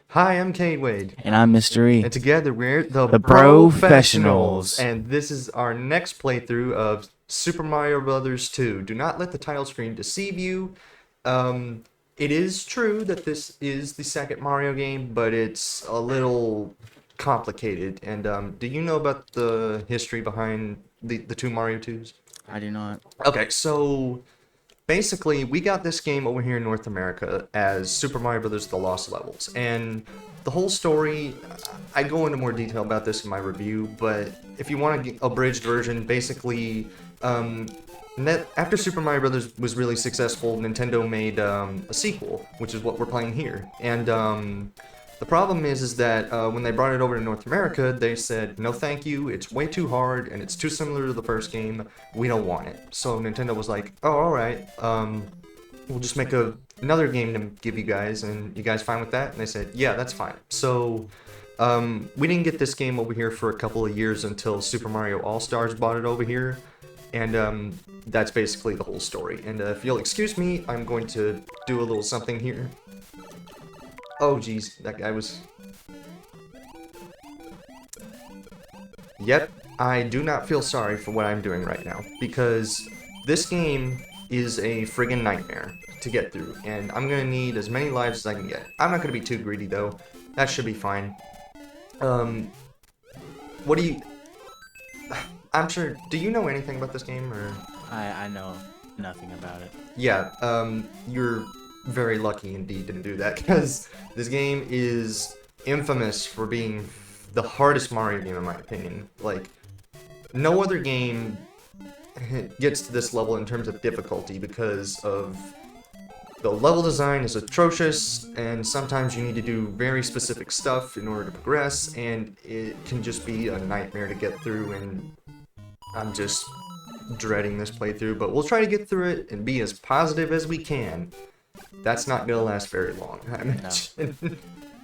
Hi, I'm Kate Wade. And I'm Mr. E. And together we're the Brofessionals. And this is our next playthrough of Super Mario Brothers 2. Do not let the title screen deceive you. It is true that this is the second Mario game, but it's a little complicated. And do you know about the history behind the two Mario 2s? I do not. Okay, so basically, we got this game over here in North America as Super Mario Bros. The Lost Levels. And the whole story, I go into more detail about this in my review, but if you want a abridged version, basically, after Super Mario Bros. Was really successful, Nintendo made a sequel, which is what we're playing here. And the problem is that when they brought it over to North America, they said, no thank you, it's way too hard, and it's too similar to the first game, we don't want it. So Nintendo was like, oh, alright, we'll just make another game to give you guys, and you guys fine with that? And they said, yeah, that's fine. So, we didn't get this game over here for a couple of years until Super Mario All-Stars bought it over here, and that's basically the whole story. And if you'll excuse me, I'm going to do a little something here. Oh, geez, that guy was... Yep, I do not feel sorry for what I'm doing right now, because this game is a friggin' nightmare to get through, and I'm gonna need as many lives as I can get. I'm not gonna be too greedy, though. That should be fine. What do you... I'm sure... Do you know anything about this game, or...? I know nothing about it. Yeah, you're very lucky indeed to do that, because this game is infamous for being the hardest Mario game in my opinion. Like, no other game gets to this level in terms of difficulty because of the level design is atrocious, and sometimes you need to do very specific stuff in order to progress, and it can just be a nightmare to get through, and I'm just dreading this playthrough, but we'll try to get through it and be as positive as we can. That's not gonna last very long, I imagine.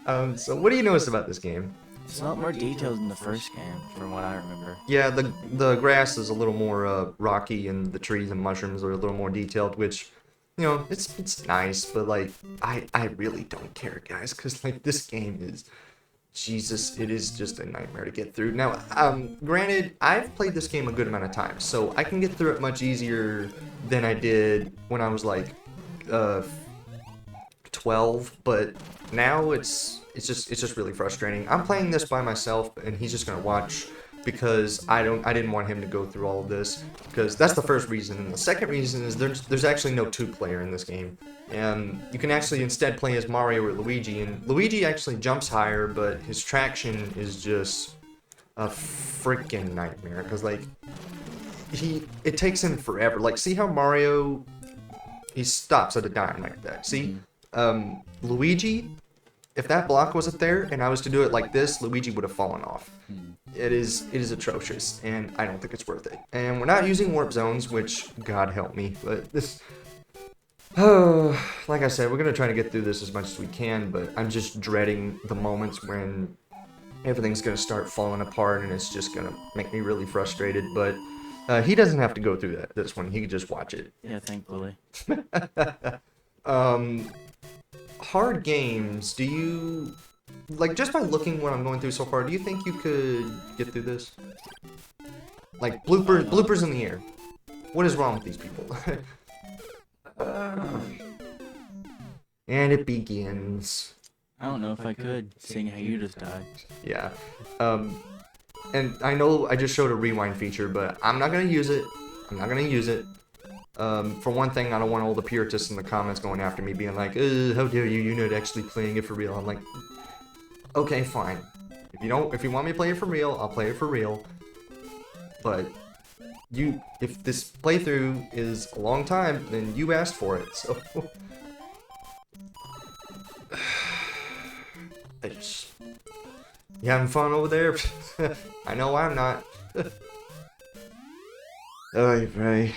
No. So what do you notice about this game? It's a lot more detailed than the first game, from what I remember. Yeah, the grass is a little more rocky, and the trees and mushrooms are a little more detailed, which, you know, it's nice, but like I really don't care, guys, because like this game is, Jesus, it is just a nightmare to get through. Now, granted, I've played this game a good amount of times, so I can get through it much easier than I did when I was like 12, but now it's just really frustrating. I'm playing this by myself, and he's just gonna watch because I didn't want him to go through all of this, because that's the first reason. And the second reason is there's actually no two-player in this game, and you can actually instead play as Mario or Luigi, and Luigi actually jumps higher, but his traction is just a freaking nightmare, because like it takes him forever. Like, see how Mario, he stops at a dime like that. See, Luigi, if that block wasn't there and I was to do it like this, Luigi would have fallen off. It is atrocious, and I don't think it's worth it. And we're not using warp zones, which, God help me, but this... like I said, we're going to try to get through this as much as we can, but I'm just dreading the moments when everything's going to start falling apart, and it's just going to make me really frustrated, but he doesn't have to go through this one. He can just watch it. Yeah, thankfully. Hard games, do you... Like, just by looking what I'm going through so far, do you think you could get through this? Like, bloopers in the air. What is wrong with these people? And it begins. I don't know if I could, seeing how you just died. Yeah. And I know I just showed a rewind feature, but I'm not gonna use it. I'm not gonna use it. For one thing, I don't want all the purists in the comments going after me, being like, how dare you, you're not actually playing it for real. I'm like, okay, fine. If you want me to play it for real, I'll play it for real. But if this playthrough is a long time, then you asked for it, so... You having fun over there? I know I'm not. Oy vey.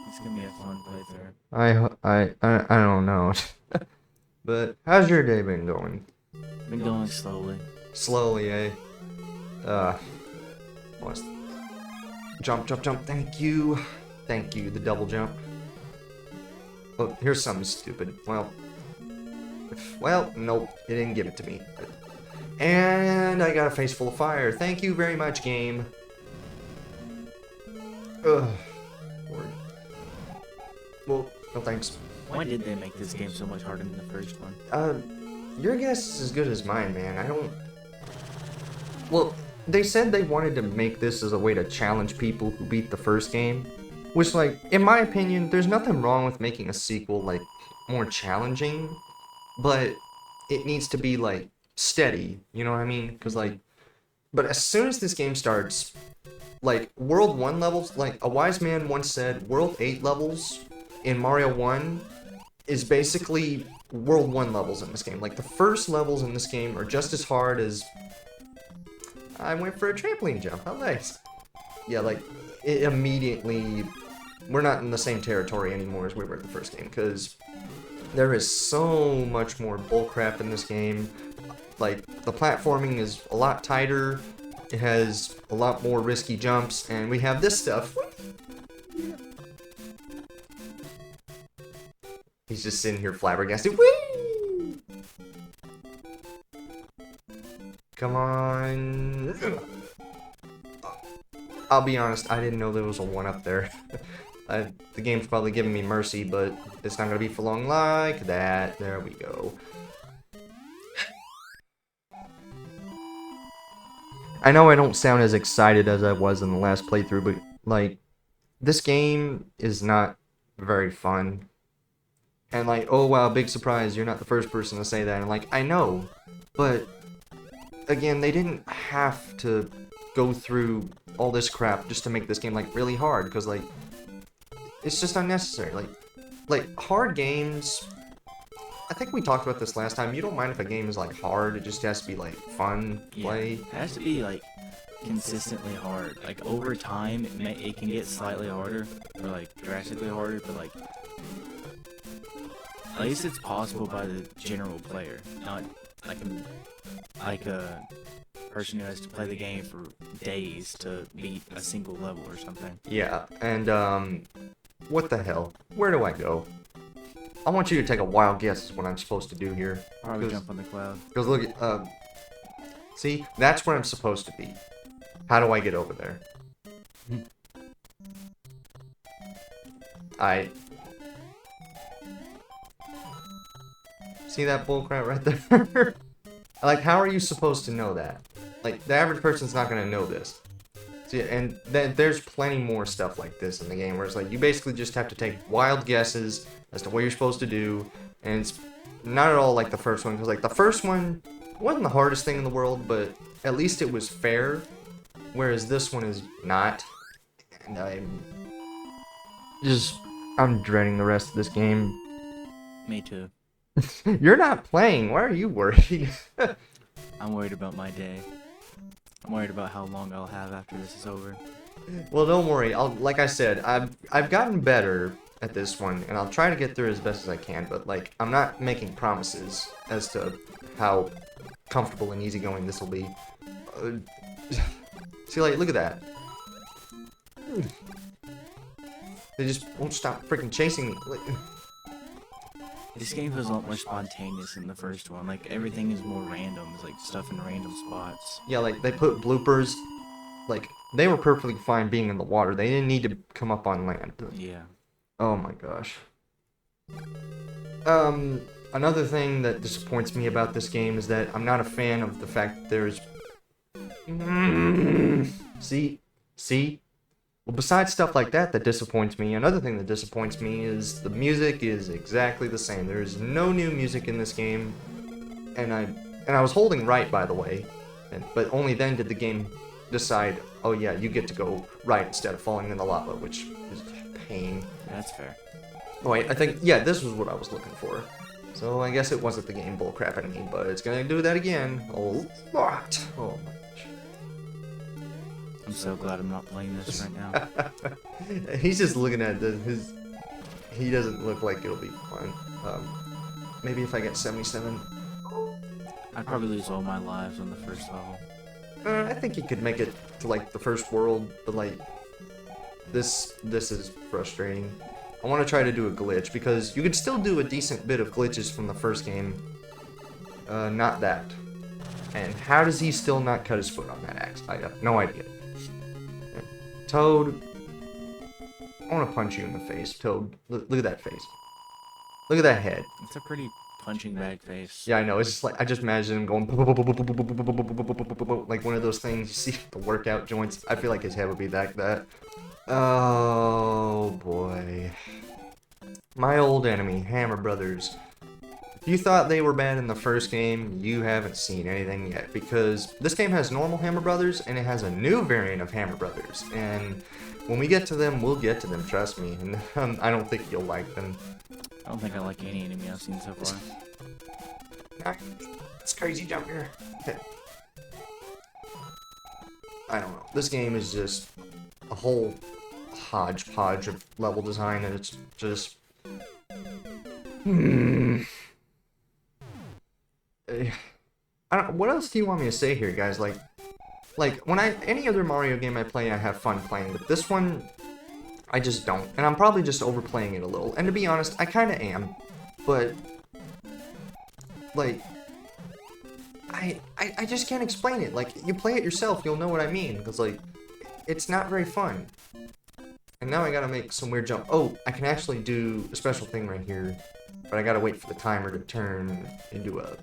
It's gonna be a fun playthrough. I don't know. But how's your day been going? Been going slowly. Slowly, eh? What's... Jump, jump, jump. Thank you. Thank you, the double jump. Oh, here's something stupid. Well, nope, it didn't give it to me. And I got a face full of fire. Thank you very much, game. Ugh. Lord. Well, no thanks. Why did they make this game so much harder than the first one? Your guess is as good as mine, man. I don't... Well, they said they wanted to make this as a way to challenge people who beat the first game. Which, like, in my opinion, there's nothing wrong with making a sequel, like, more challenging. But it needs to be, like, steady. You know what I mean? Because, like... But as soon as this game starts, like, World 1 levels... Like, a wise man once said, World 8 levels in Mario 1 is basically World 1 levels in this game. Like, the first levels in this game are just as hard as... I went for a trampoline jump. How nice. Yeah, like, it immediately... We're not in the same territory anymore as we were in the first game, because there is so much more bullcrap in this game. Like, the platforming is a lot tighter, it has a lot more risky jumps, and we have this stuff. He's just sitting here flabbergasted. Whee! Come on. I'll be honest, I didn't know there was a 1 up there. The game's probably giving me mercy, but it's not gonna be for long like that. There we go. I know I don't sound as excited as I was in the last playthrough, but, like, this game is not very fun. And, like, oh wow, big surprise, you're not the first person to say that. And, like, I know, but, again, they didn't have to go through all this crap just to make this game, like, really hard, because, like, it's just unnecessary. Like, hard games, I think we talked about this last time, you don't mind if a game is, like, hard, it just has to be, like, fun to play. It has to be, like, consistently hard. Like, over time, it can get slightly harder, or, like, drastically harder, but, like, at least it's possible by the general player, not like a person who has to play the game for days to beat a single level or something. Yeah, and, what the hell? Where do I go? I want you to take a wild guess what I'm supposed to do here. Probably jump on the cloud. Because look, see? That's where I'm supposed to be. How do I get over there? See that bullcrap right there? Like, how are you supposed to know that? Like, the average person's not gonna know this. See, and there's plenty more stuff like this in the game, where it's like, you basically just have to take wild guesses as to what you're supposed to do, and it's not at all like the first one, because, like, the first one wasn't the hardest thing in the world, but at least it was fair, whereas this one is not, and I'm dreading the rest of this game. Me too. You're not playing, why are you worried? I'm worried about my day. I'm worried about how long I'll have after this is over. Well, don't worry. Like I said, I've gotten better at this one, and I'll try to get through as best as I can. But, like, I'm not making promises as to how comfortable and easygoing this will be. See, like, look at that. They just won't stop freaking chasing me. This game feels a lot more spontaneous than the first one. Like, everything is more random. It's like stuff in random spots. Yeah, like, they put bloopers. Like, they were perfectly fine being in the water. They didn't need to come up on land. Yeah. Oh my gosh. Another thing that disappoints me about this game is that I'm not a fan of the fact that there's... See? Well, besides stuff like that disappoints me, another thing that disappoints me is the music is exactly the same. There is no new music in this game, and I was holding right, by the way, but only then did the game decide, oh yeah, you get to go right instead of falling in the lava, which is pain. That's fair. Oh wait, I think, yeah, this was what I was looking for. So I guess it wasn't the game bullcrapping me, but it's gonna do that again a lot. Oh my. I'm so glad I'm not playing this right now. He's just looking at he doesn't look like it'll be fun. Maybe if I get 77. I'd probably lose all my lives on the first level. I think he could make it to, like, the first world, but, like, this is frustrating. I I want to try to do a glitch, because you could still do a decent bit of glitches from the first game. Not that. And how does he still not cut his foot on that axe? I have no idea. Toad. I want to punch you in the face, Toad. Look at that face. Look at that head. It's a pretty punching bag face. Yeah, I know. It's just like, I just imagine him going like one of those things you see the workout joints. I feel like his head would be like that. Oh boy. My old enemy, Hammer Brothers. If you thought they were bad in the first game, you haven't seen anything yet, because this game has normal Hammer Brothers and it has a new variant of Hammer Brothers, and when we get to them, we'll get to them, trust me, and I don't think you'll like them. I don't think I like any enemy I've seen so far. It's crazy jump here. Okay. I don't know. This game is just a whole hodgepodge of level design, and it's just... I don't, what else do you want me to say here, guys? Like when any other Mario game I play, I have fun playing, but this one, I just don't. And I'm probably just overplaying it a little. And to be honest, I kind of am. But, like, I just can't explain it. Like, you play it yourself, you'll know what I mean. Because, like, it's not very fun. And now I gotta make some weird jump. Oh, I can actually do a special thing right here. But I gotta wait for the timer to turn into a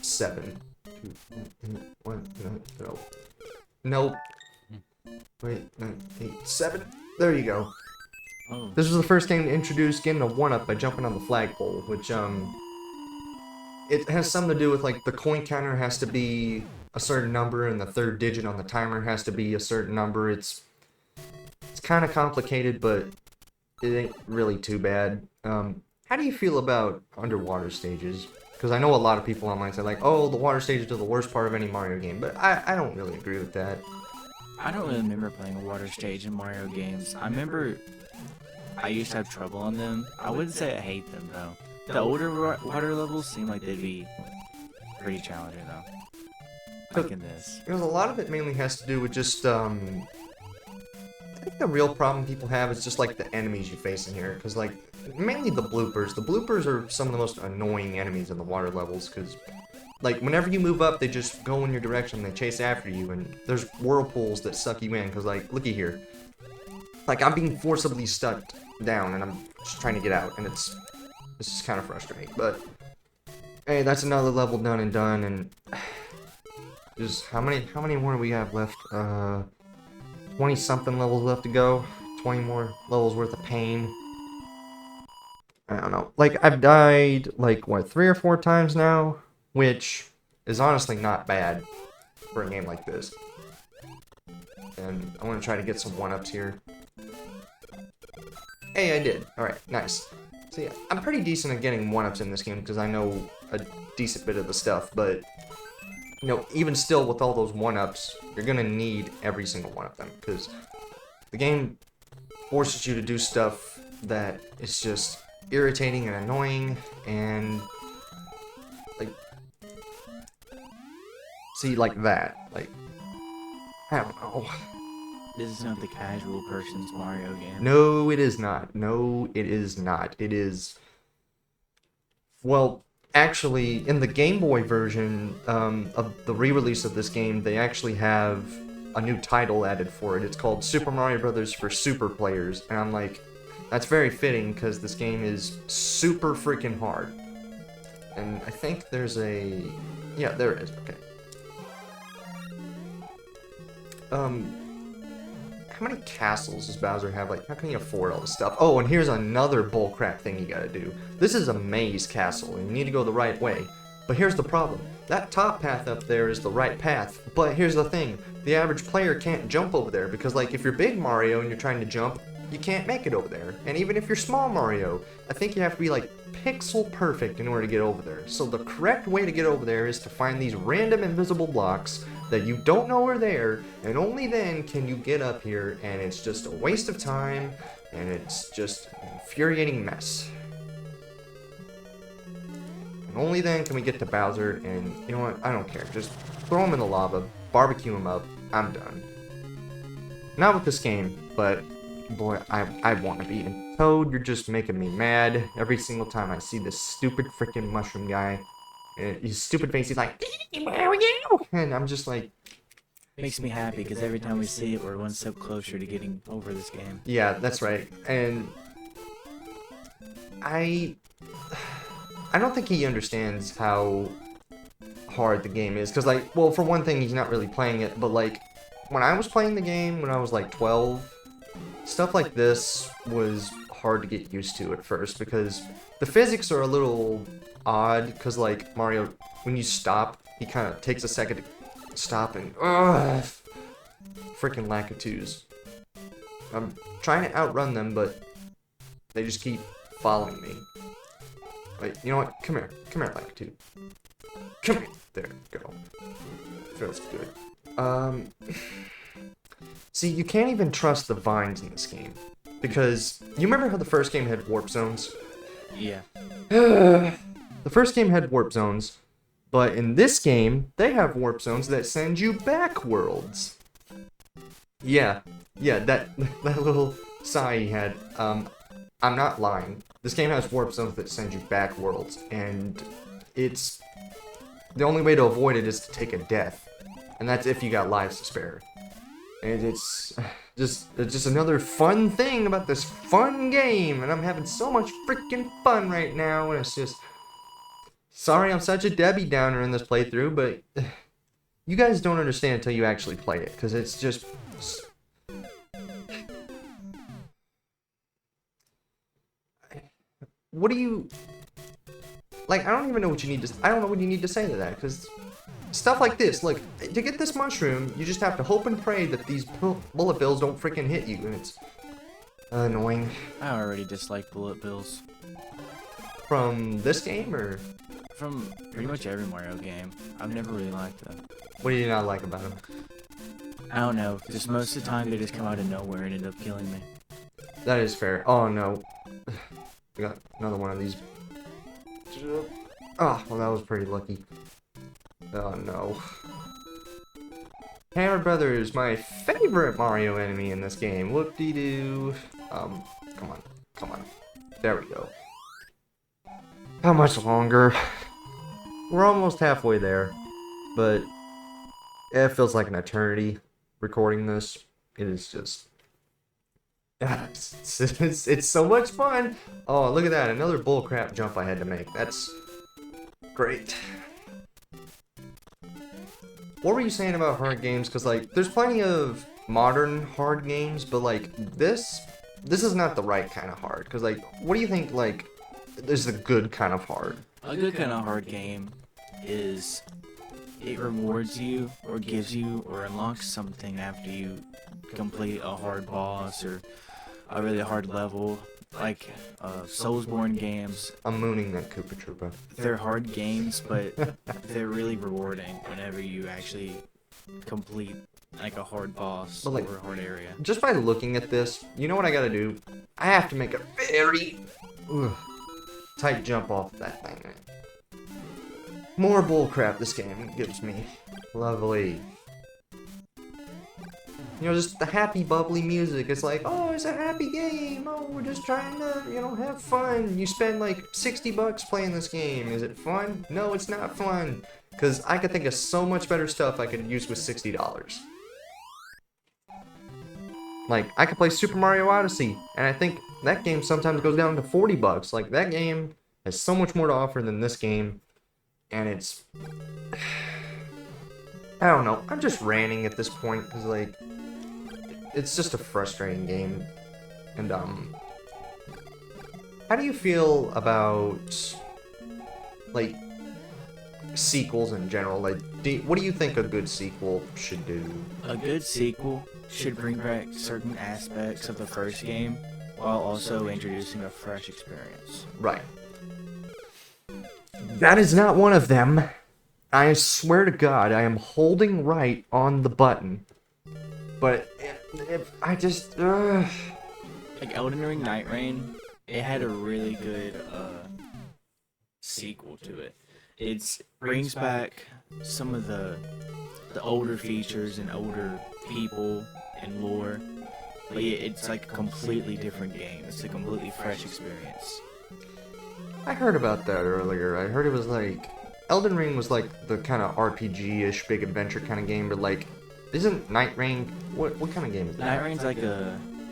7. 2, 1, no. Nope. Wait, 9, 8, 7. There you go. Oh. This was the first game to introduce getting a 1-up by jumping on the flagpole, which, it has something to do with, like, the coin counter has to be a certain number, and the third digit on the timer has to be a certain number. It's kind of complicated, but it ain't really too bad. How do you feel about underwater stages? Because I know a lot of people online say, like, oh, the water stages are the worst part of any Mario game, but I don't really agree with that. I don't really remember playing a water stage in Mario games. I remember I used to have trouble on them. I wouldn't say I hate them, though. The older water levels seem like they'd be pretty challenging, though. Like in this. Because a lot of it mainly has to do with just, I think the real problem people have is just, like, the enemies you face in here. Because, like, mainly the bloopers. The bloopers are some of the most annoying enemies in the water levels, because, like, whenever you move up, they just go in your direction, they chase after you, and there's whirlpools that suck you in, because, like, looky here. Like, I'm being forcibly stuck down, and I'm just trying to get out, and it's just kind of frustrating, but hey, that's another level done and done, and just, how many more do we have left? 20-something levels left to go. 20 more levels worth of pain. I don't know. Like, I've died, like, what, 3 or 4 times now? Which is honestly not bad for a game like this. And I want to try to get some 1-ups here. Hey, I did. Alright, nice. So yeah, I'm pretty decent at getting 1-ups in this game because I know a decent bit of the stuff, but, you know, even still with all those 1-ups, you're gonna need every single one of them, because the game forces you to do stuff that is just irritating and annoying, and, like, see, like that, like, I don't know. This is not the casual person's Mario game. No, it is not. No, it is not. It is... Well, actually, in the Game Boy version of the re-release of this game, they actually have a new title added for it. It's called Super Mario Brothers for Super Players. And I'm like, that's very fitting, because this game is super freaking hard. And I think there's a... Yeah, there it is. Okay. How many castles does Bowser have? Like, how can he afford all this stuff? Oh, and here's another bullcrap thing you gotta do. This is a maze castle, and you need to go the right way. But here's the problem. That top path up there is the right path. But here's the thing. The average player can't jump over there, because, like, if you're big Mario and you're trying to jump, you can't make it over there. And even if you're small Mario, I think you have to be, like, pixel perfect in order to get over there. So the correct way to get over there is to find these random invisible blocks that you don't know are there, and only then can you get up here, and it's just a waste of time, and it's just an infuriating mess. And only then can we get to Bowser, and you know what, I don't care, just throw him in the lava, barbecue him up, I'm done. Not with this game, but Boy, I want to be in Toad. You're just making me mad every single time I see this stupid freaking mushroom guy. His stupid face, he's like, and I'm just like, Makes me happy because every time we see it, we're one step closer to getting over this game. yeah, that's right. And I don't think he understands how hard the game is. Because, like, well, for one thing, he's not really playing it. But, like, when I was playing the game, when I was, like, 12, stuff like this was hard to get used to at first. Because the physics are a little odd. Because, like, Mario, when you stop, he kind of takes a second to stop and... Ugh! Freaking Lakitus. I'm trying to outrun them, but they just keep following me. Wait, you know what? Come here. Come here, Lakitu. Come here. There you go. Feels good. See, you can't even trust the vines in this game. Because, you remember how the first game had warp zones? Yeah. The first game had warp zones, but in this game, they have warp zones that send you back worlds. Yeah, that little sigh he had, I'm not lying. This game has warp zones that send you back worlds, and it's... The only way to avoid it is to take a death, and that's if you got lives to spare. And it's just another fun thing about this fun game, and I'm having so much freaking fun right now, and it's just... Sorry I'm such a Debbie Downer in this playthrough, but you guys don't understand until you actually play it, because it's just... What do you... Like, I don't even know what you need to... I don't know what you need to say to that, because... Stuff like this, look, to get this mushroom, you just have to hope and pray that these bullet bills don't freaking hit you, and it's... annoying. I already dislike bullet bills. From this game, or...? From pretty much every Mario game. I've never really liked them. What do you not like about them? I don't know, just most of the time they just come out of nowhere and end up killing me. That is fair. Oh, no. We got another one of these. Oh, well, that was pretty lucky. Oh, no. Hammer Brother is my favorite Mario enemy in this game. Whoop-dee-doo. Come on. Come on. There we go. How much longer? We're almost halfway there. But it feels like an eternity recording this. It is just... It's so much fun. Oh, look at that. Another bullcrap jump I had to make. That's great. What were you saying about hard games? Because, like, there's plenty of modern hard games, but, like, this is not the right kind of hard. Because, like, what do you think, like, is the good kind of hard? A good kind of hard game is it rewards you or gives you or unlocks something after you complete a hard boss or a really hard level. Like Soulsborne games. I'm mooning that Koopa Troopa. They're hard games, but they're really rewarding whenever you actually complete like a hard boss or a hard area. Just by looking at this, you know what I gotta do? I have to make a very tight jump off that thing. More bullcrap this game gives me. Lovely. You know, just the happy, bubbly music. It's like, oh, it's a happy game. Oh, we're just trying to, you know, have fun. You spend like $60 playing this game. Is it fun? No, it's not fun. Because I could think of so much better stuff I could use with $60. Like, I could play Super Mario Odyssey, and I think that game sometimes goes down to $40. Like, that game has so much more to offer than this game, and it's... I don't know. I'm just ranting at this point, because, like, it's just a frustrating game. And, how do you feel about, like, sequels in general? Like, what do you think a good sequel should do? A good sequel should bring back certain aspects of the first game while also introducing a fresh experience. Right. That is not one of them. I swear to God, I am holding right on the button. But if I just... Like Elden Ring Night Rain, it had a really good sequel to it. It brings back some of the older features and older people and lore, But yeah, it's like a completely different game. It's a completely fresh experience. I heard about that earlier. I heard it was like Elden Ring was like the kind of RPG-ish big adventure kind of game, but like isn't Night Rain what kind of game is that? Night Rain's like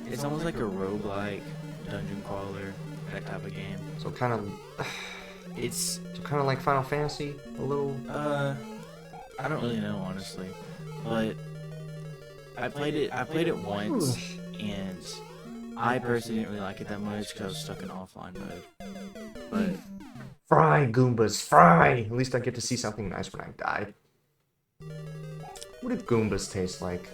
it's almost like a roguelike dungeon crawler, that type of game. So kind of It's like Final Fantasy a little. I don't really know honestly, but I played it once, and I personally didn't really like it that much because I was stuck in offline mode. But Fry, Goombas, fry! At least I get to see something nice when I die. What do Goombas taste like?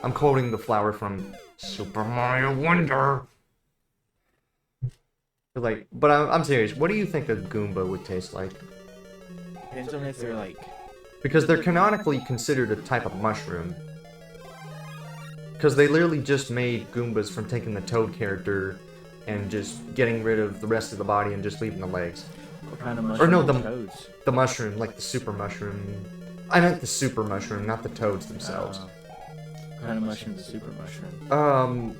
I'm quoting the flower from Super Mario Wonder. But I'm serious. What do you think a Goomba would taste like? depends on if they're like Because they're canonically considered a type of mushroom. Because they literally just made Goombas from taking the Toad character and just getting rid of the rest of the body and just leaving the legs. what kind of mushroom no, are the- toads. The mushroom, like the super mushroom. I meant the super mushroom, not the toads themselves. What kind of mushroom is a super mushroom?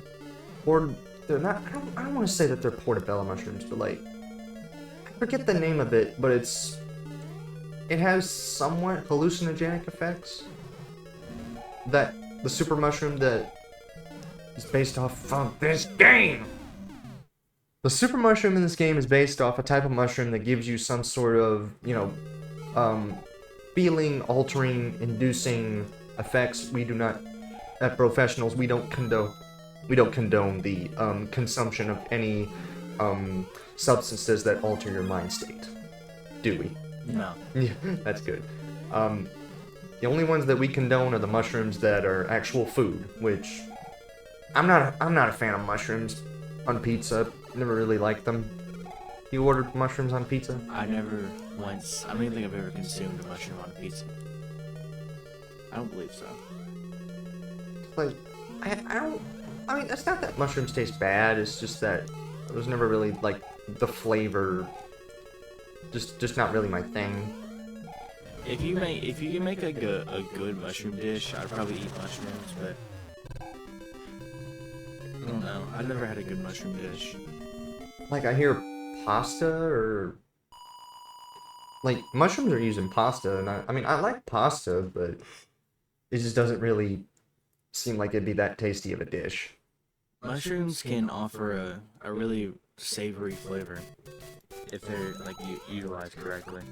Or they're not. I don't want to say that they're portobello mushrooms, but like, I forget the name of it, but it has somewhat hallucinogenic effects. That the super mushroom that is based off of this game. The super mushroom in this game is based off a type of mushroom that gives you some sort of, feeling altering, inducing effects. We do not, at Brofessionals, we don't condone the consumption of any substances that alter your mind state. Do we? No. Yeah, that's good. The only ones that we condone are the mushrooms that are actual food, which I'm not a fan of mushrooms on pizza. Never really liked them. You ordered mushrooms on pizza? I never once. I don't even think I've ever consumed a mushroom on a pizza. I don't believe so. Like, I don't. I mean, it's not that mushrooms taste bad. It's just that it was never really like the flavor. Just not really my thing. If you can make like a good mushroom dish, I'd probably eat mushrooms, but I don't know. I've never had a good mushroom dish. Like I hear pasta or like mushrooms are used in pasta, and I mean I like pasta, but it just doesn't really seem like it'd be that tasty of a dish. Mushrooms can offer a really savory flavor if they're like utilized correctly.